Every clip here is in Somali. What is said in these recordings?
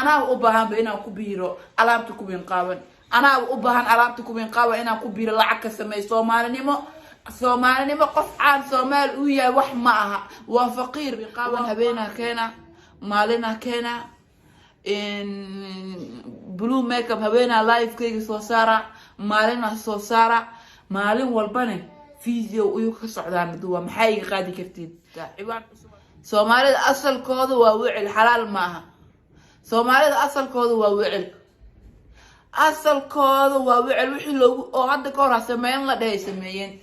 أنا أباهن بينا كبيرة علامة كوبين قاون أنا أباهن علامة كوبين قاون أنا كبيرة لعك سمي سومالي ما قف عن سومال ويا وح معها وفقير بقاون هبينا كنا مالنا كنا إن بلو ميك اب هبينا لايف كيك سوسارة مالنا سوسارة مالين والبني فيديو ويوك سعدان دوا محاي قادي كرتيد سومالي أصل كود ووعل حلال معها سومالي أصل كود ووعل أصل كود ووعل وحي لو هذا كورا سمين لا ده سمين.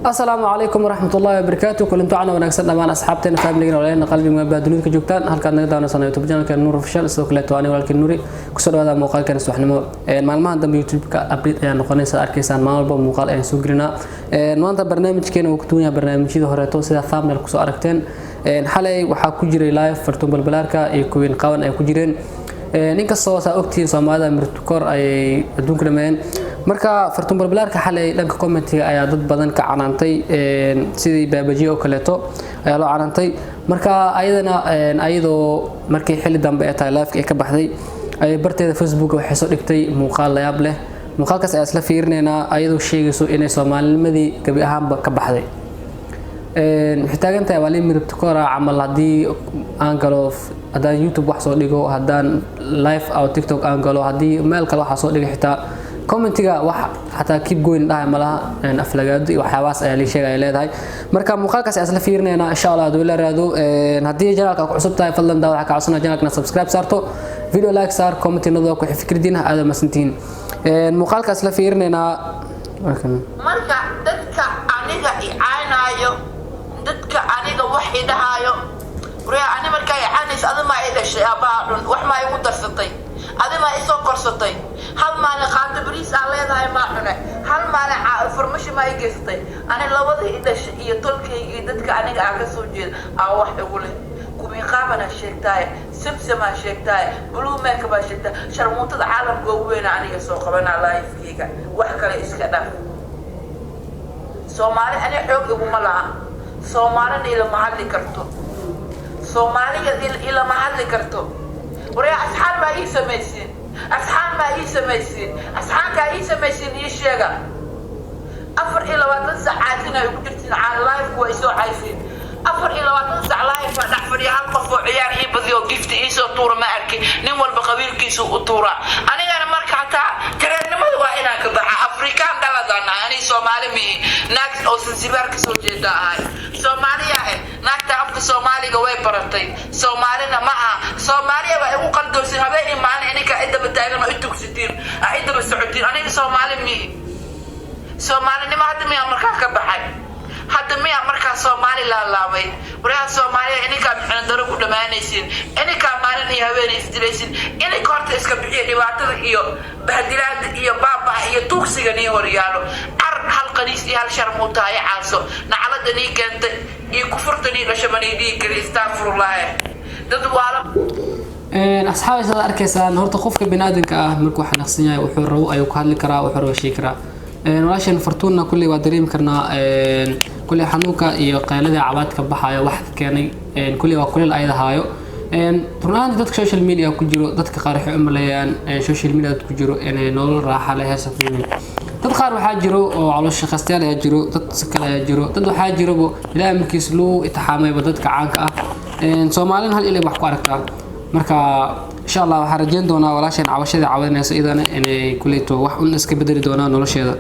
السلام عليكم ورحمة الله وبركاته كل انتو عنا ونكسر دمان أصحابتنا فاملينا ولينا قلبي مبادئ دنيا كجوكتان هل كان نقدر نصنع يوتيوب شانل كان نور فشل سوكلة تواني ولكن نوري كسر هذا مقال كان سوحنا معلومات عندنا يوتيوب كأبديت يعني نقولنا سأر كيسان ما نلبو مقال يعني سوقرنا نوانتا برنامج كان وقتونيا برنامج كده هرتو سيدا ثامن الكسو أركتين حالي وحا كجري لايف فرتون بالبلاركا يكوين قوان أي كجرين ninkastoo saa ogtiin Soomaalida mirtukor ay adduunka dhammaan marka fartuun balbalaarka xalay dhanka commentiga ayaa dad badan ka canaantay sidii baabaji oo kaleeto ayaa loo canaantay marka ayadoo markii xilli dambe ay tahay live ka baxday ay barteeda Facebook waxay soo dhigtay muuqaal la yaab leh muuqaalkaas ayaa isla fiirinaynaa ayadoo sheegayso inay Soomaalinimadii gabi ahaanba ka baxday xitaagantahay wali mirtukora camal hadii aan galo hadaan YouTube wax soo dhigo hadaan live aw TikTok aan galo hadii meel kale wax soo dhigo xitaa commentiga wax xataa keep going dhahay malaha aflagaado iyo waxyaabaas ayaa la sheegay leedahay marka muuqaalkaas ayaa isla fiirinayna insha Allah haduu la raado hadii channelka ku cusub tahay fadlan daa waxa ka codsanaa channelka subscribe saarto video like saar comment inoo ku fikirdiina aad ma santiin muuqaalkaas isla fiirinayna marka dadka aniga icaanayo dadka aniga wax idahaayo وريا أنا مركاي عنيس هذا ما إيدش يا بعض وح ما يقول درستي هذا ما يسوق كرستي هل ما نقاد بريس على هاي ما حنا هل ما فرمش ما يجستي أنا لو وضع إيدش يطلق يدك أنا قاعد سوجل أو واحد يقول كومي قابنا الشيكتاي سمسم الشيكتاي بلو ميك اب الشيكتاي شرموت العالم جوين أنا يسوق بنا لايف كيكا وحكي إسكنا سومالي أنا حوق أبو ملا سومالي إلى محل كرتو Soomaaliga ila maxalli karto wariya asxaan ma ii samaysin asxaanka ii samaysin ii sheega 24 saacaad inay ugu jirtiin aan live way soo caysin 24 saac live fa dhaxfariya hal qof oo ciyaar ii badiyo gift ii soo tuura ma arki nin walba qabiilkiisu u tuura anigana marka taa tareernimadu waa inaan ka baxa Afrikaan dhaladana ani Soomaali mi naag oo Zanzibar ka soo jeeda ahay Soomaaliya naagta afka Soomaaliga way baratay Soomaalina ma aha Soomaaliya waa ugu qaldoosay habeen maan ininka idaba taagan oo tugsitiin idaba socotiin aniga Soomaali mi Soomaalinima hadda miya markaa ka baxay hadda miya markaa Soomaali la laabay wariya Soomaaliya ininka maxaan daro ku dhamaanaysiin ininka maalin iyo habeen isdilaysiin ininka horta iska bixiyo dhibaatada iyo bahdilaad iyo baaba iyo tuugsiga ni horyaalo hal qaniis iyo hal sharmuuta ay caaso nacladani keenta iyo kufurtani gashamani dhiigga astaghfirullah dad waala asxaabay sida arkaysaan horta qofka bini'aadanka ah markuu xanaaqsan yahay wuxuu rabo ayuu ku hadli karaa wuxuu rabo sheegi karaa walaashan fartuuna kulli waa dareemi karnaa kulli xanuunka iyo qeylada cabaadka baxayo wax keenay kulli waa kulli ay dahaayo runaan dadka social media ku jiro dadka qaar waxay u maleeyaan social media ku jiro inay nolol raaxo leh heesafeen dad qaar waxaa jiro oo caloosha khastaan ayaa jiro dad kale ayaa jiro dad waxaa jiro ilaa markiis loo itixaamay dadka caanka ah Soomaaliland hal ilaa wax ku aragtaa marka insha Allah waxaan rajayn doonaa walaashan cabashada caawinaysa idana inay kuleeto wax un iska bedeli doonaa nolosheeda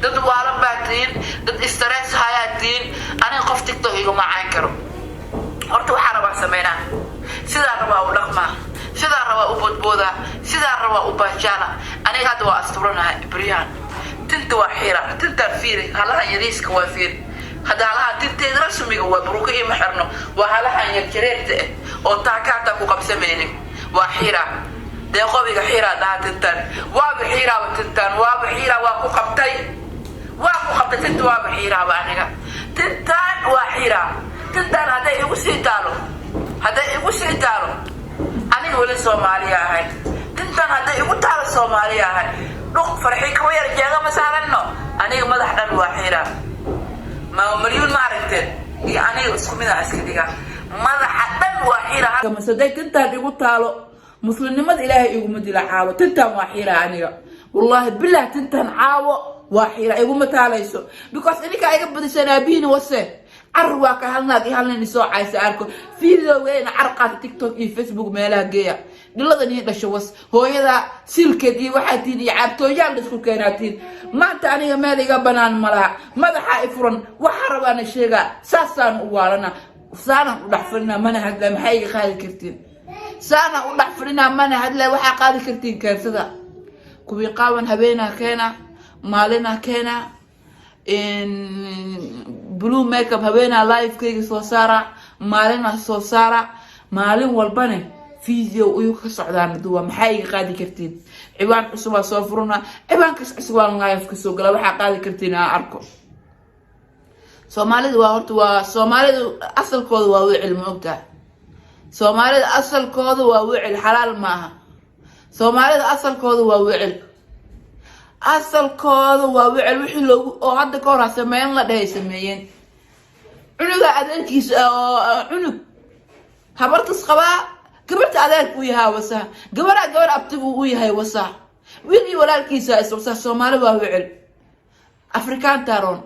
dad waala baatiin dad stress hayaatiin aniga qof TikTok igu macaan karo horta waxa rabaa sameeyna sida rabaa u dhaqmaa sida rabaa u bodbooda sida rabaa u baajana aniga hadda waa asturanahay Ibrahim tinta waa xira tinta fiiri halaha yariiska waa fiiri hada halaha tinteeda rasmiga waa buruka iyo maxarno waa halaha yar jireerta oo taakaata ku qabsameeyay waa xira deeqobiga xira daatintan waa xira tintan waa xira waa ku qabtay tinta waa xira aniga tintan waa xira tintan hada igu sii taalo aniga wali Soomaaliya ahay tintan hada igu taalo Soomaaliya ahay dhuq farxi ka yar jeega ma saarano aniga madax dhan waa xira ma milyan ma aragteen aniga isku mid ah iska dhiga madax dhan كما صدق تنتان يقول تالو مسلم نمد إلهي يقول مدلا عاو تنتان واحيرا عنيا والله بالله تنتان عاو واحيرا يقول متاليسو because إنك أيقب بدي سنابين وسه عرواك هالناك هالنا نسوا عايز أركو فيديو وين عرقات تيك توك إي فيسبوك ميلا جيا دلنا نيجي نشوف هو إذا سلكتي واحدين يعبتو يالد سكو كيناتين ما تاني مالي جبنان ملا ماذا حائفرن وحربان الشيء ساسان وارنا سانا ودحفرنا منا هذا محيي خالي كرتين سانا ودحفرنا منا هذا وحقالي كرتين كرسدا كوي قاون هبينا كينا مالنا كينا in blue makeup هبينا لايف كيك صوصارة مالنا صوصارة مالين والبني فيديو ويوك سعدان دوا محايق قادي كرتين عبان عصبا صوفرونا عبان كس عصبان لايف كسوق لا وحا قادي كرتين أركو سومالي دوا هورتوا سومالي أصل كود واوعي الموقع سومالي أصل كود واوعي الحلال معها سومالي أصل كود واوعي asalkooda waa wicil wixii loogu oo hadda ka hor sameeyeen la dhahay sameeyeen cunuga adeerkiisa oo cunug habartas qabaa gabarta adeerku yahay wasa gabar abtigu uu yahay wasa wiil walaalkiisa isoo Soomaali waa wicil Afrikaan taron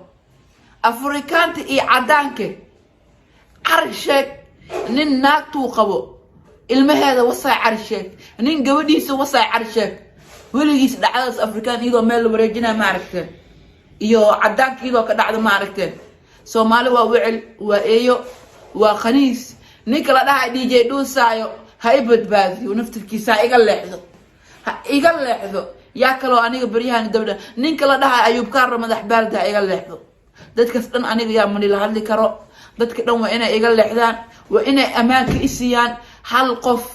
Afrikaanta iyo cadaanka carsheeg nin naagtu qabo ilmaheeda wasa carsheeg nin gabadhiisa wasa carsheeg وليس دعاس أفريقيا إذا مال ورجنا ما عرفته إيو عداك إذا كدعد ما عرفته سومالي ووعل وإيو وخنيس نيكلا ده دي جي دو سايو هايبد بازي ونفتر كيسا إيقال لحظو ياكلو أنيق بريهان الدولة نيكلا ده أيوب كار مدح بالده إيقال لحظو دادك سلن أنيق يامني لهالي كارو دادك دون وإنا إيقال لحظان وإنا أماك إسيان هالقف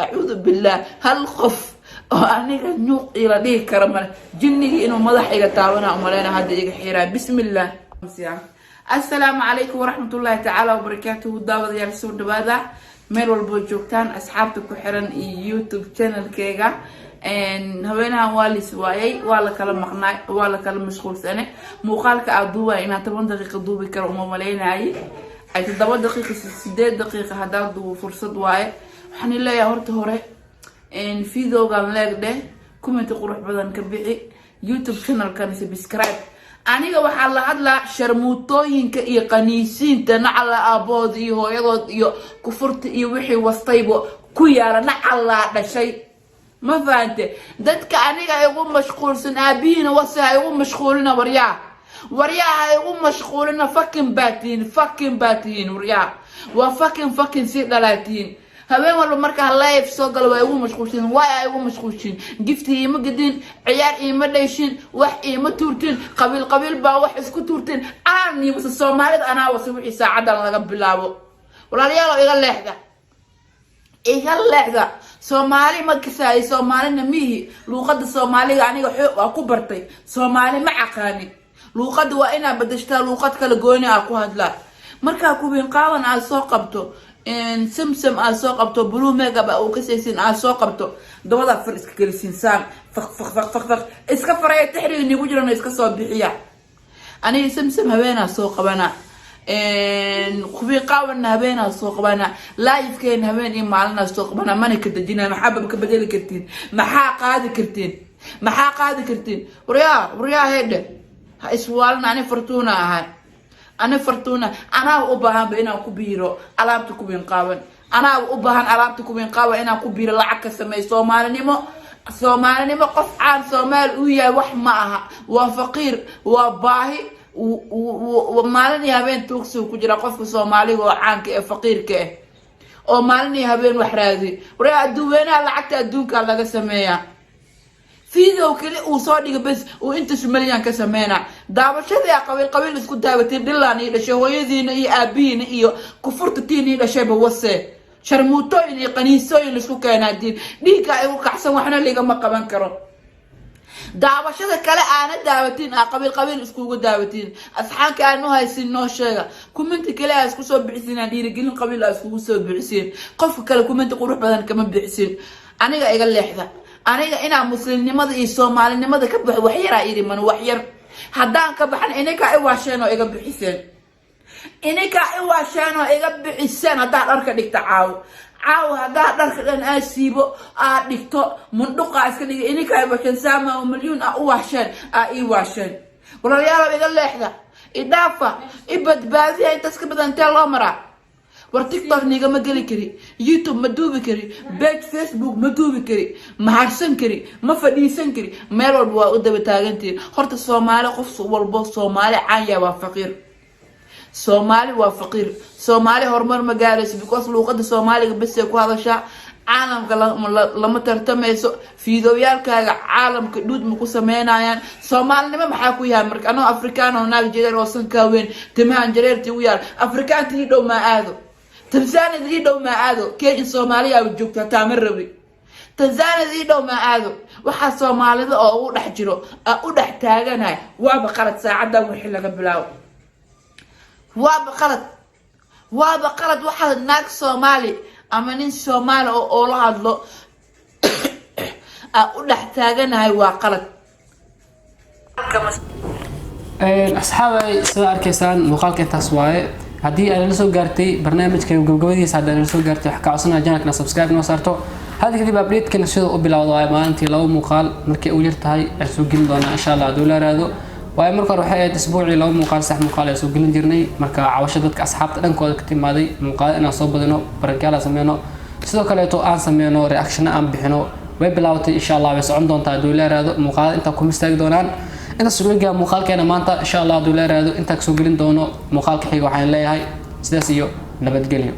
أعوذ بالله هالقف وأنا نوق إلى ديه كرمنا جني إنه مضح إلى تعاونا أمرنا هذا يحيرا بسم الله السلام عليكم ورحمة الله تعالى وبركاته داود يا رسول دبادة ميل والبوجوكتان أصحابتك حرن يوتيوب channel كيغا إن هوينا والي سواي ولا كلام مقنع ولا كلام مشغول سنة مقالك أدوه إن 10 دقيقة دوبي كرم ملينا أي 10 دقيقة 6 دقيقة هذا دو فرصة واي حن الله يا هرت هوري إن فيديو قال لك ده كومنت قروح بدن كبيعي يوتيوب channel كان سبسكرايب أنا waxaa la hadlaa sharmuutooyinka iyo qaniisiinta nacala aabood iyo hooyadood iyo kufurta iyo wixii wastaybo ku yaala nacala dhashay ma faante dadka aniga igu mashquulsan aabiina wasa igu mashquulina waryaa igu mashquulina fucking baatiin waryaa waa fucking si dhalaatiin هبين والله مركها لايف سوق الوايو مشغولين وايو مشغولين جفتي ما قدين عيال ما ليشين وح ما تورتين قبيل با وح اسكو تورتين اني بس الصومالي انا وصوحي ساعه لغا بلاابو ولا يلا iga leexda Soomaali ma kasay Soomaali namihi luqada Soomaaliga aniga waa ku bartay Soomaali ma aqaani luqada waa ina badashtaa luqad kala gooni ah ku hadla marka ku bin qaawan aan soo qabto إن سمسم أسوق بلو ميجا بقى وكسيسين أسوق دوّدا فرق كلسين سام فخ إسكفر أي تحري إني وجرنا إسكسر بحياة أنا سمسم هبينا أسوق بنا إن خبي قاونا هبينا أسوق بنا لا يفكين هبين إيه معلنا أسوق بنا ما نكتب جينا محبة كبدل كرتين محاق هذا كرتين وريا هيدا إسوالنا أنا فرتونا هاي أنا فرتونا أنا أباهم بينا كبيرة علامة كبين قاون أنا أباهم علامة كبين قاون أنا كبيرة لعك سمي Soomaali nimo قف عام Soomaali ويا وح معها وفقير وباهي ومالني هبين توكسو كجرا قف Soomaali وعانك فقير كه ومالني هبين وحرادي ورا أدوينا لعك أدوك على جسمية فيديو كلي وصادق بس وانت شماليان كسمينا دعوشة يا قبيل اسكو دعوتين دلاني لشي هويدين اي ابين ايو كفرتتين لشي بوسه شرموتوين اي قنيسوين اسكو كاينادين ديكا ايو كحسن وحنا ليغا ما قبان كرو دعوشة كلا انا دعوتين قبيل اسكو دعوتين اصحان كانو هايسين نو شيغا كومنت كلا اسكو سو بخسين ديري قلن قبيل اسكو سو بخسين قف كلا كومنت قروح بدن كما بخسين انيغا ايغا ليخدا أنا إنا مسلم نمضي الصومالي نمضي كبح وحيرة إيري من وحير هدان كبحن إنك إيواشانو إيقا بحسين إنك إيواشانو إيقا بحسين هدان أركا ديك تعاو caawa haddaa dharka dhan aad siibo aad dhigto mundhuqa iska dhiga ininkaa washan saama oo milyuun ah u washeen ii washeen walaalayaal iga leexda idaafa ibadbaadiya intaas ka badan intee loo maraa war tiktok nigama geli kari youtube ma duubi kari page facebook ma duubi kari ma harsan kari ma fadhiisan kari meel walba waa u daba taagantiin horta soomaali qof walbo soomaali caanya waa faqiir soomaali waa faqiir soomaali horumar ma gaarayso because luuqada soomaaliga bas ay ku hadashaa caalamka lama tartamayso fiidowyaalkaaga caalamka dhuud ma ku sameynayaan soomaalinimo maxaa ku yahay marka anoo afrikaan oo naag jareer oo sankaa weyn timahan jareertii u yaal afrikaanta ii dhow maa aado tanzania ii dhow maa aado kenya soomaaliya u joogta taa ma rabi tanzania ii dhow maa aado waxaa soomaalida oo u dhex jiro u dhex taaganahay waaba qalad saacadan wixii laga bilaabo waaba qalad waxaa naag soomaali ama nin soomaali oo la hadlo u dhex taaganahay waa qalad asxaabay sida arkaysaan muuqaalka intaas waaye haddii aad la soo gaartay barnaamijkan gabagabadiisa haddii aad la soo gaartay waxa ka codsanaa channelka subscribe noo saarto hadda kadib update-kana sida u bilowdo waaye maalintii 2 muuqaal markay u yartahay aan soo gelin doonaa insha Allah haddii la raado waaye marka hore waxay ahayd isbuucii 2 muuqaal sax muuqaal ay soo gelin jirnay marka cawasho dadka asxaabta dhankooda ka timaaday muuqaal inaan soo badino barankaala sameeyno sidoo kale aan sameeyno reaction aan bixino way bilowday insha Allah way socon doontaa haddii la raado muuqaal inta ku mistaagi doonaan inta soo gaa muuqaalkeena maanta insha Allah haddii la raado inta soo gelin doono muuqaalka xiga waxaan leeyahay sidaas iyo nabadgelyo